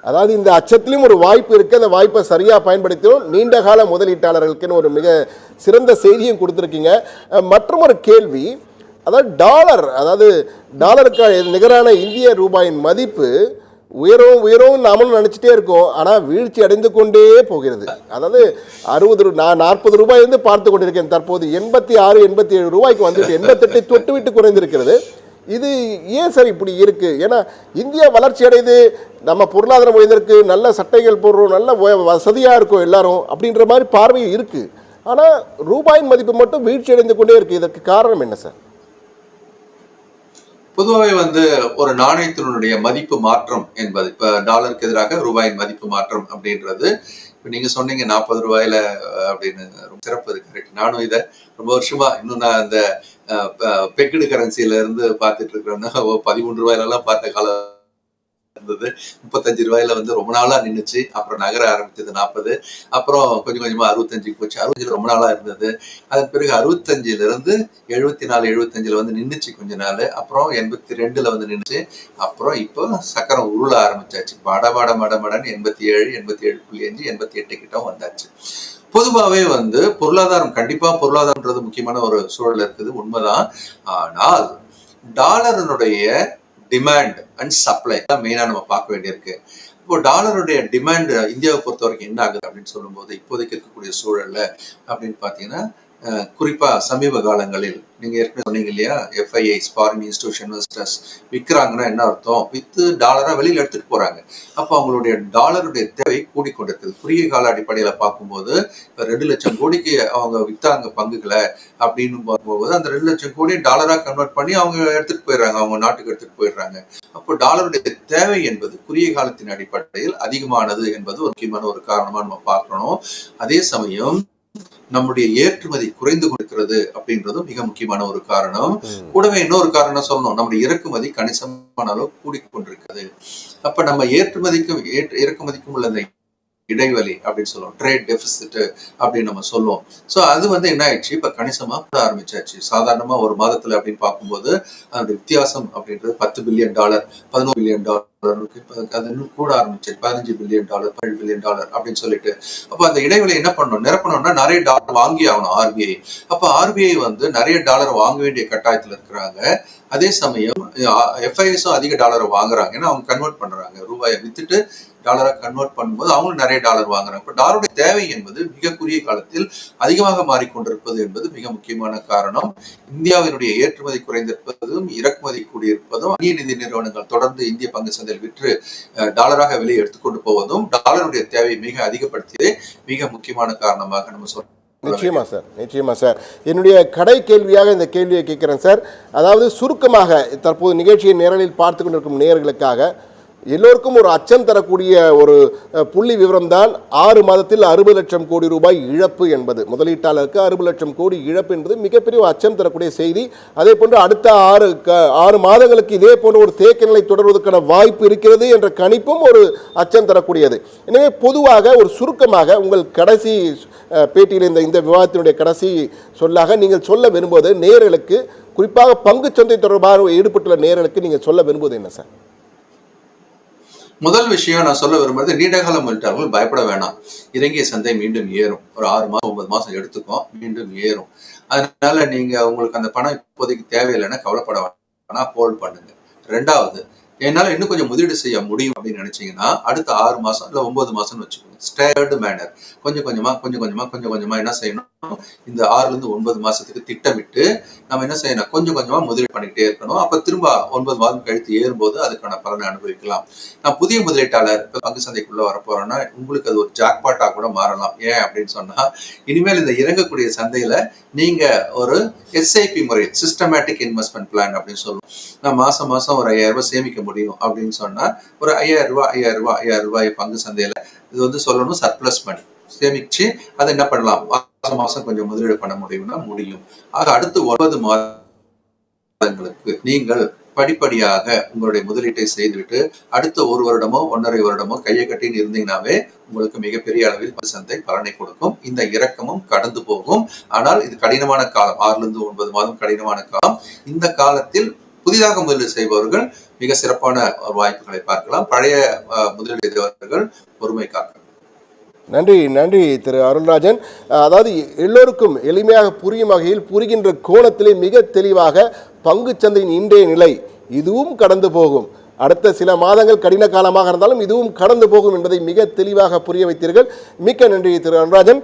அதாவது இந்த அச்சத்திலும் ஒரு வாய்ப்பு இருக்குது, அந்த வாய்ப்பை சரியாக பயன்படுத்தியும் நீண்ட கால முதலீட்டாளர்களுக்குன்னு ஒரு மிக சிறந்த செய்தியும் கொடுத்துருக்கீங்க. மற்றும் ஒரு கேள்வி, அதாவது டாலருக்கு நிகரான இந்திய ரூபாயின் மதிப்பு உயரும் உயரும் நாமளும் நினச்சிட்டே இருக்கோம், ஆனால் வீழ்ச்சி அடைந்து கொண்டே போகிறது. அதாவது 40 ரூபாயிலிருந்து பார்த்து கொண்டிருக்கேன், தற்போது 86 87 ரூபாய்க்கு வந்துட்டு 88 தொட்டு விட்டு குறைந்திருக்கிறது. இது ஏன் சார் இப்படி இருக்கு? ஏன்னா இந்தியா வளர்ச்சி அடையுது, நம்ம பொருளாதார மொழிதற்கு நல்ல சட்டைகள் போடுறோம், நல்ல வசதியாக இருக்கும் எல்லாரும் அப்படின்ற மாதிரி பார்வை இருக்கு, ஆனால் ரூபாயின் மதிப்பு மட்டும் வீழ்ச்சி அடைந்து கொண்டே இருக்கு. இதற்கு காரணம் என்ன சார்? பொதுவாகவே ஒரு நாணயத்தினுடைய மதிப்பு மாற்றம் என்பது, இப்ப டாலருக்கு எதிராக ரூபாயின் மதிப்பு மாற்றம் அப்படின்றது, இப்ப நீங்க சொன்னீங்க 40 ரூபாயில அப்படின்னு, ரொம்ப சிறப்பு இருக்கு. கரெக்ட். நானும் இதை ரொம்ப வருஷமா இன்னும் நான் அந்த பெக்குடு கரன்சில இருந்து பார்த்துட்டு இருக்கிறேன்னா 13 ரூபாயில எல்லாம் பார்த்த காலம் இருந்தது. 35 ரூபாயில ரொம்ப நாளா நின்றுச்சு. அப்புறம் நகர ஆரம்பிச்சது 40, அப்புறம் கொஞ்சம் கொஞ்சமா 65 போச்சு. 65 ரொம்ப நாளா இருந்தது. அதன் பிறகு 65 இருந்து 74 75 நின்றுச்சு கொஞ்ச நாள். அப்புறம் 82 நின்றுச்சு. அப்புறம் இப்போ சக்கரம் உருள ஆரம்பிச்சாச்சு. மடன்னு 87 87.5 88 கிட்ட வந்தாச்சு. பொதுவாகவே பொருளாதாரம், கண்டிப்பா பொருளாதாரம்ன்றது முக்கியமான ஒரு சூழல் இருக்குது, உண்மைதான். ஆனால் டாலருடைய டிமாண்ட் அண்ட் சப்ளை தான் மெயினா நம்ம பார்க்க வேண்டியிருக்கு. இப்போ டாலருடைய டிமாண்ட் இந்தியாவை பொறுத்த வரைக்கும் என்ன ஆகுது அப்படின்னு சொல்லும்போது, இப்போதைக்கு இருக்கக்கூடிய சூழல்ல அப்படின்னு பாத்தீங்கன்னா, குறிப்பா சமீப காலங்களில் நீங்க ஏற்கனவே சொன்னீங்க இல்லையா, எஃப்ஐஐஸ் ஃபாரின் இன்ஸ்டிடியூஷன் இன்வெஸ்டர்ஸ் விற்கிறாங்கன்னா என்ன அர்த்தம்? வித்து டாலரா வெளியில எடுத்துட்டு போறாங்க. அப்போ அவங்களுடைய டாலருடைய தேவை கூடிக்கொண்டிருக்குது. குறுகிய கால அடிப்படையில பார்க்கும்போது இப்ப 2 லட்சம் கோடிக்கு அவங்க வித்தாங்க பங்குகளை அப்படின்னு பார்க்கும்போது, அந்த 2 லட்சம் கோடி டாலரா கன்வெர்ட் பண்ணி அவங்க எடுத்துட்டு போயிடுறாங்க, அவங்க நாட்டுக்கு எடுத்துட்டு போயிடுறாங்க. அப்போ டாலருடைய தேவை என்பது குறுகிய காலத்தின் அடிப்படையில் அதிகமானது என்பது ஒரு முக்கியமான ஒரு காரணமா நம்ம பார்க்கணும். அதே சமயம் நம்முடைய ஏற்றுமதி குறைந்து கொடுக்கிறது அப்படின்றதும் மிக முக்கியமான ஒரு காரணம். கூடவே இன்னொரு காரணம் சொல்லணும், நம்முடைய இறக்குமதி கணிசமான அளவு கூடிக்கொண்டிருக்கிறது. அப்ப நம்ம ஏற்றுமதிக்கும் இறக்குமதிக்கும் உள்ள அந்த இடைவெளி அப்படின்னு சொல்லுவோம், ட்ரேட் டெபிசிட் அப்படின்னு நம்ம சொல்லுவோம். சோ அது என்ன ஆயிடுச்சு, இப்ப கணிசமா கூட ஆரம்பிச்சாச்சு. சாதாரணமா ஒரு மாதத்துல அப்படின்னு பார்க்கும்போது அதோட வித்தியாசம் அப்படின்றது $10 பில்லியன், $11 பில்லியன் அது இன்னும் கூட ஆரம்பிச்சு $15 பில்லியன், $17 பில்லியன் அப்படின்னு சொல்லிட்டு. அப்ப அந்த இடைவெளி என்ன பண்ணணும், நிரப்பணும்னா நிறைய டாலர் வாங்கி ஆகணும் ஆர்பிஐ. அப்ப ஆர்பிஐ நிறைய டாலர் வாங்க வேண்டிய கட்டாயத்துல இருக்கிறாங்க. அதே சமயம் எஃப்ஐஎஸும் அதிக டாலரை வாங்குறாங்க, ஏன்னா அவங்க கன்வெர்ட் பண்றாங்க, ரூபாயை வித்துட்டு டாலரா கன்வெர்ட் பண்ணும்போது அவங்களும் நிறைய டாலர் வாங்குறாங்க. இப்போ டாலருடைய தேவை என்பது மிக குறுகிய காலத்தில் அதிகமாக மாறிக்கொண்டிருப்பது என்பது மிக முக்கியமான காரணம். இந்தியாவினுடைய ஏற்றுமதி குறைந்திருப்பதும் இறக்குமதி கூடியிருப்பதும், அந்நிய நிதி நிறுவனங்கள் தொடர்ந்து இந்திய பங்கு சந்தையில் விற்று டாலராக வெளியே எடுத்துக்கொண்டு போவதும் டாலருடைய தேவை மிக அதிகப்படுத்தியதே மிக முக்கியமான காரணமாக நம்ம சொல்றோம். நிச்சயமா சார். என்னுடைய கடை கேள்வியாக இந்த கேள்வியை கேட்கிறேன் சார். அதாவது சுருக்கமாக தற்போது நிகழ்ச்சியை நேரலில் பார்த்து கொண்டிருக்கும் நேயர்களுக்காக எல்லோருக்கும் ஒரு அச்சம் தரக்கூடிய ஒரு புள்ளி விவரம் தான் 6 மாதத்தில் 60 லட்சம் கோடி ரூபாய் இழப்பு என்பது. முதலீட்டாளருக்கு 60 லட்சம் கோடி இழப்பு என்பது மிகப்பெரிய அச்சம் தரக்கூடிய செய்தி. அதே போன்று அடுத்த 6 மாதங்களுக்கு இதே போன்ற ஒரு தேக்க நிலை தொடர்வதற்கான வாய்ப்பு இருக்கிறது என்ற கணிப்பும் ஒரு அச்சம் தரக்கூடியது. எனவே பொதுவாக ஒரு சுருக்கமாக உங்கள் கடைசி பேட்டியில் இந்த விவாதத்தினுடைய கடைசி சொல்லாக நீங்கள் சொல்ல விரும்புவது நேயர்களுக்கு, குறிப்பாக பங்குச்சந்தை தொடர்பாக ஈடுபட்டுள்ள நேயர்களுக்கு நீங்கள் சொல்ல விரும்புவது என்ன சார்? முதல் விஷயம் நான் சொல்ல விரும்புறது, நீண்டகால முதலீட்டாளர்கள் பயப்பட வேணாம். இறங்கிய சந்தை மீண்டும் ஏறும். ஒரு 6 மாதம் 9 மாதம் எடுத்துக்கும், மீண்டும் ஏறும். அதனால நீங்க உங்களுக்கு அந்த பணம் இப்போதைக்கு தேவையில்லைன்னா கவலைப்பட வேணாம், ஹோல்ட் பண்ணுங்க. 2வது, என்னால இன்னும் கொஞ்சம் முதலீடு செய்ய முடியும் அப்படின்னு நினைச்சீங்கன்னா அடுத்த 6 மாசம் இல்ல 9 மாசம்னு வச்சுக்கோங்க. ஸ்டேர்டு மேனர், கொஞ்சம் கொஞ்சமா என்ன செய்யணும், இந்த 6 இருந்து 9 மாசத்துக்கு திட்டமிட்டு நம்ம என்ன செய்யணும், கொஞ்சம் கொஞ்சமா முதலீடு பண்ணிக்கிட்டே இருக்கணும். அப்ப திரும்ப 9 மாதம் கழித்து ஏறும்போது அதுக்கான பலனை அனுபவிக்கலாம். நான் புதிய முதலீட்டாளர் பங்கு சந்தைக்குள்ள வரப்போறேன்னா உங்களுக்கு அது ஒரு ஜாக்பாட்டா கூட மாறலாம். ஏன் அப்படின்னு சொன்னா, இனிமேல் இந்த இறங்கக்கூடிய சந்தையில நீங்க ஒரு எஸ்ஐபி முறை, சிஸ்டமேட்டிக் இன்வெஸ்ட்மெண்ட் பிளான் அப்படின்னு சொல்லுவோம். நான் மாசம் ஒரு 5000 ரூபாய் சேமிக்க முடியும் அப்படின்னு சொன்னா, ஒரு 5000 ரூபாய் பங்கு சந்தையில இது சொல்லணும் சர்ப்ளஸ் மணி சேமிச்சு அதை என்ன பண்ணலாம், மாசம் கொஞ்சம் முதலீடு பண்ண முடியும்னா முடியும். ஆக அடுத்து 9 மாதங்களுக்கு நீங்கள் படிப்படியாக உங்களுடைய முதலீட்டை செய்துவிட்டு அடுத்த 1 வருடமோ 1.5 வருடமோ கையை கட்டின்னு இருந்தீங்கன்னாவே உங்களுக்கு மிகப்பெரிய அளவில் சந்தை பலனை கொடுக்கும். இந்த இறக்கமும் கடந்து போகும். ஆனால் இது கடினமான காலம், 6 இருந்து 9 மாதம் கடினமான காலம். இந்த காலத்தில் புதிதாக முதலீடு செய்பவர்கள் மிக சிறப்பான ஒரு வாய்ப்புகளை பார்க்கலாம். பழைய முதலீடு செய்தவர்கள் பொறுமை காக்க. நன்றி நன்றி திரு அருள்ராஜன். அதாவது எல்லோருக்கும் எளிமையாக புரியும் வகையில் புரிகின்ற கோணத்திலே மிக தெளிவாக பங்குச்சந்தையின் இன்றைய நிலை இதுவும் கடந்து போகும், அடுத்த சில மாதங்கள் கடின காலமாக இருந்தாலும் இதுவும் கடந்து போகும் என்பதை மிக தெளிவாக புரிய வைத்தீர்கள். மிக்க நன்றி திரு அருள்ராஜன்.